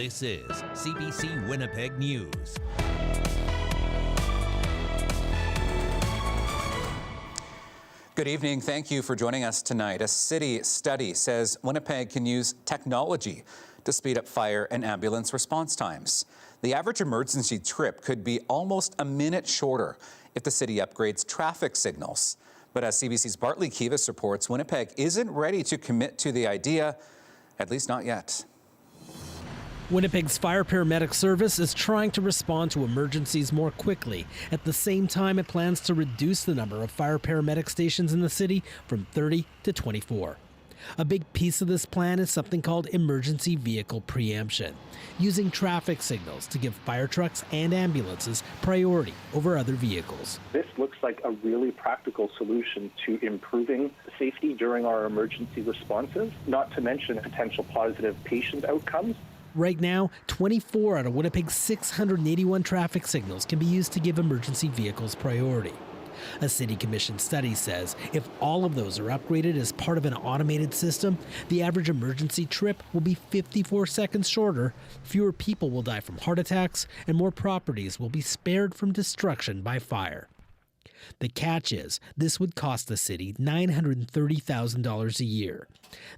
This is CBC Winnipeg News. Good evening. Thank you for joining us tonight. A city study says Winnipeg can use technology to speed up fire and ambulance response times. The average emergency trip could be almost a minute shorter if the city upgrades traffic signals. But as CBC's Bartley Kivas reports, Winnipeg isn't ready to commit to the idea, at least not yet. Winnipeg's fire paramedic service is trying to respond to emergencies more quickly. At the same time, it plans to reduce the number of fire paramedic stations in the city from 30 to 24. A big piece of this plan is something called emergency vehicle preemption, using traffic signals to give fire trucks and ambulances priority over other vehicles. This looks like a really practical solution to improving safety during our emergency responses, not to mention potential positive patient outcomes. Right now, 24 out of Winnipeg's 681 traffic signals can be used to give emergency vehicles priority. A city commission study says if all of those are upgraded as part of an automated system, the average emergency trip will be 54 seconds shorter, fewer people will die from heart attacks, and more properties will be spared from destruction by fire. The catch is, this would cost the city $930,000 a year.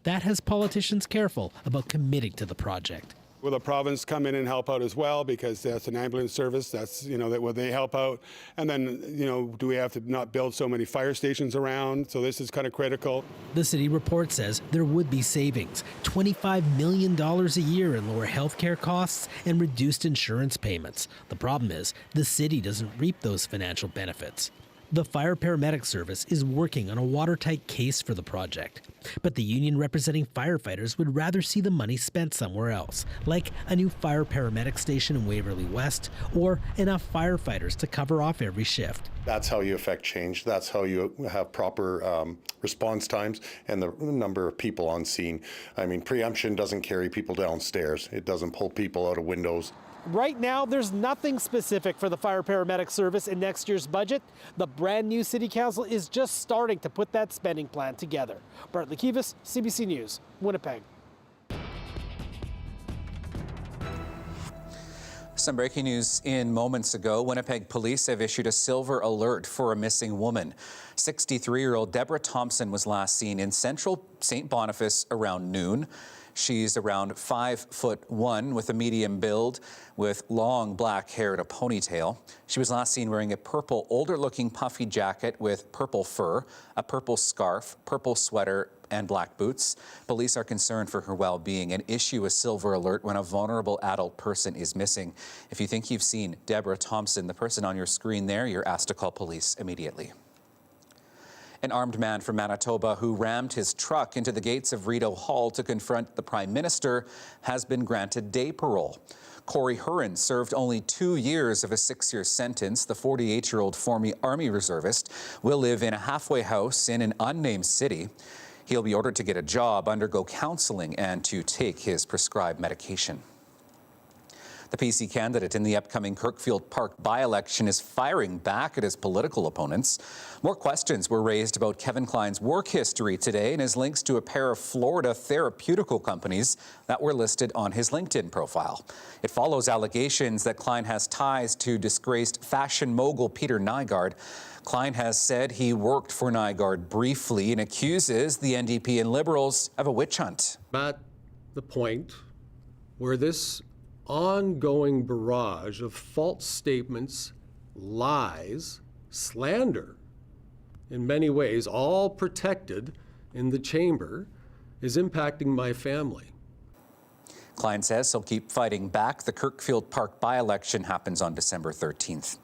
That has politicians careful about committing to the project. Will the province come in and help out as well, because that's an ambulance service, that's, that will they help out? And then, do we have to not build so many fire stations around? So this is kind of critical. The city report says there would be savings, $25 million a year in lower healthcare costs and reduced insurance payments. The problem is the city doesn't reap those financial benefits. The fire paramedic service is working on a watertight case for the project. But the union representing firefighters would rather see the money spent somewhere else, like a new fire paramedic station in Waverly West, or enough firefighters to cover off every shift. That's how you affect change. That's how you have proper response times and the number of people on scene. I mean, preemption doesn't carry people downstairs. It doesn't pull people out of windows. Right now, there's nothing specific for the fire paramedic service in next year's budget. The brand new city council is just starting to put that spending plan together. Bartley Kivas, CBC News, Winnipeg. Some breaking news in moments ago. Winnipeg police have issued a silver alert for a missing woman. 63-year-old Deborah Thompson was last seen in central St. Boniface around noon. She's around 5'1" with a medium build, with long black hair and a ponytail. She was last seen wearing a purple, older-looking puffy jacket with purple fur, a purple scarf, purple sweater, and black boots. Police are concerned for her well-being and issue a silver alert when a vulnerable adult person is missing. If you think you've seen Deborah Thompson, the person on your screen there, you're asked to call police immediately. An armed man from Manitoba who rammed his truck into the gates of Rideau Hall to confront the Prime Minister has been granted day parole. Corey Hurren served only 2 years of a 6-year sentence. The 48-year-old former Army reservist will live in a halfway house in an unnamed city. He'll be ordered to get a job, undergo counseling, and to take his prescribed medication. The PC candidate in the upcoming Kirkfield Park by-election is firing back at his political opponents. More questions were raised about Kevin Klein's work history today and his links to a pair of Florida therapeutical companies that were listed on his LinkedIn profile. It follows allegations that Klein has ties to disgraced fashion mogul Peter Nygard. Klein has said he worked for Nygard briefly and accuses the NDP and Liberals of a witch hunt. At the point where this ongoing barrage of false statements, lies, slander, in many ways all protected in the chamber, is impacting my family. Klein says he'll keep fighting back. The Kirkfield Park by-election happens on December 13th.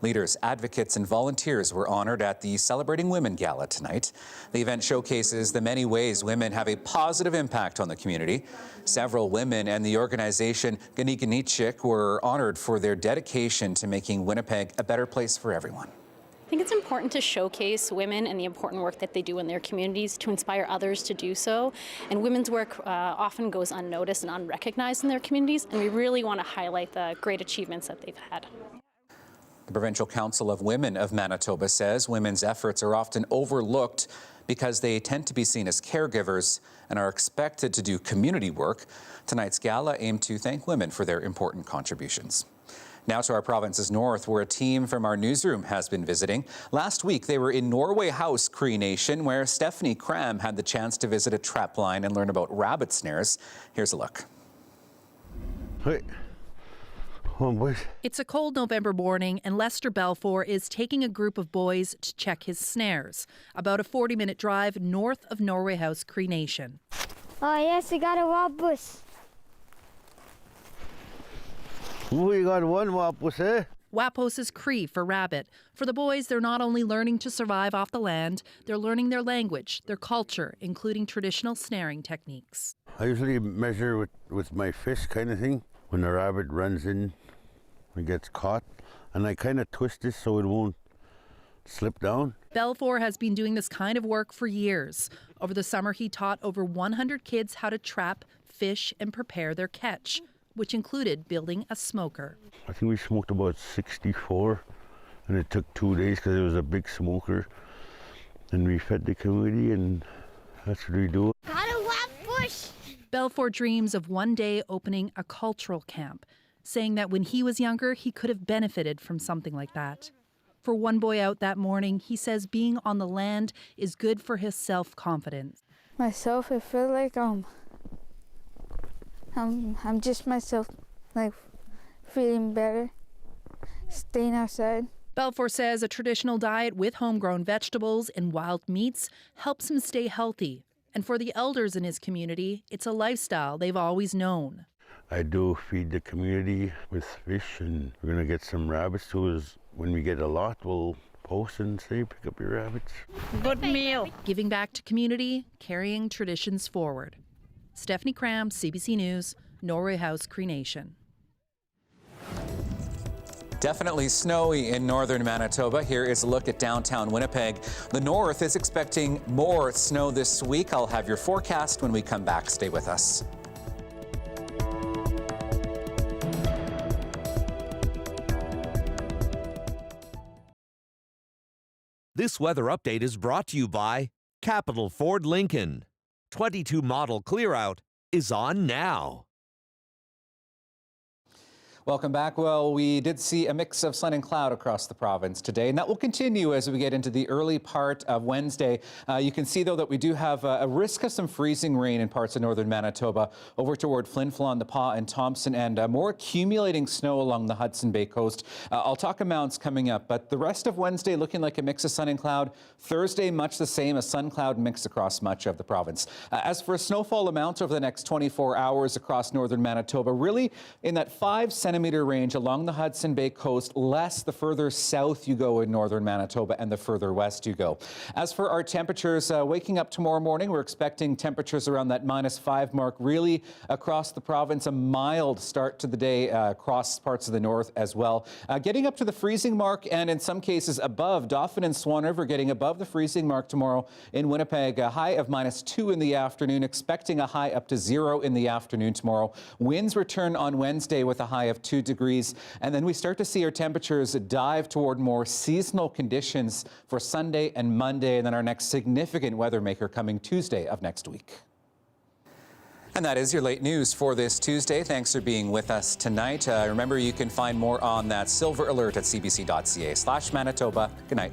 Leaders, advocates, and volunteers were honored at the Celebrating Women Gala tonight. The event showcases the many ways women have a positive impact on the community. Several women and the organization Riley were honored for their dedication to making Winnipeg a better place for everyone. I think it's important to showcase women and the important work that they do in their communities to inspire others to do so. And women's work often goes unnoticed and unrecognized in their communities, and we really want to highlight the great achievements that they've had. The Provincial Council of Women of Manitoba says women's efforts are often overlooked because they tend to be seen as caregivers and are expected to do community work. Tonight's gala aimed to thank women for their important contributions. Now to our province's north, where a team from our newsroom has been visiting. Last week, they were in Norway House, Cree Nation, where Stephanie Cram had the chance to visit a trap line and learn about rabbit snares. Here's a look. Hey. Oh, boys. It's a cold November morning, and Lester Balfour is taking a group of boys to check his snares, about a 40-minute drive north of Norway House, Cree Nation. Oh, yes, I got a wampus. We got one wampus, eh? Wapos is Cree for rabbit. For the boys, they're not only learning to survive off the land, they're learning their language, their culture, including traditional snaring techniques. I usually measure with my fist kind of thing. When the rabbit runs in and gets caught, and I kind of twist this so it won't slip down. Balfour has been doing this kind of work for years. Over the summer, he taught over 100 kids how to trap, fish, and prepare their catch, which included building a smoker. I think we smoked about 64, and it took 2 days because it was a big smoker. And we fed the community, and that's what we do. Got a wampus. Balfour dreams of one day opening a cultural camp, saying that when he was younger, he could have benefited from something like that. For one boy out that morning, he says being on the land is good for his self-confidence. Myself, I feel like I'm just myself, like feeling better, staying outside. Balfour says a traditional diet with homegrown vegetables and wild meats helps him stay healthy. And for the elders in his community, it's a lifestyle they've always known. I do feed the community with fish, and we're going to get some rabbits too. When we get a lot, we'll post and say, pick up your rabbits. Good meal. Giving back to community, carrying traditions forward. Stephanie Cram, CBC News, Norway House, Cree Nation. Definitely snowy in northern Manitoba. Here is a look at downtown Winnipeg. The north is expecting more snow this week. I'll have your forecast when we come back. Stay with us. This weather update is brought to you by Capital Ford Lincoln. 22 model clear-out is on now. Welcome back. Well, we did see a mix of sun and cloud across the province today, and that will continue as we get into the early part of Wednesday. You can see, though, that we do have a risk of some freezing rain in parts of northern Manitoba over toward Flin Flon, the Pas, and Thompson, and more accumulating snow along the Hudson Bay coast. I'll talk amounts coming up, but the rest of Wednesday looking like a mix of sun and cloud. Thursday, much the same, a sun-cloud mix across much of the province. As for snowfall amounts over the next 24 hours across northern Manitoba, really in that 5-centimeter range along the Hudson Bay coast, less the further south you go in northern Manitoba and the further west you go. As for our temperatures, waking up tomorrow morning, we're expecting temperatures around that -5 mark, really across the province. A mild start to the day across parts of the north as well. Getting up to the freezing mark, and in some cases above. Dauphin and Swan River getting above the freezing mark tomorrow in Winnipeg. A high of -2 in the afternoon, expecting a high up to 0 in the afternoon tomorrow. Winds return on Wednesday with a high of 2 degrees, and then we start to see our temperatures dive toward more seasonal conditions for Sunday and Monday, and then our next significant weather maker coming Tuesday of next week. And that is your late news for this Tuesday. Thanks for being with us tonight. Remember, you can find more on that silver alert at cbc.ca/Manitoba. Good night.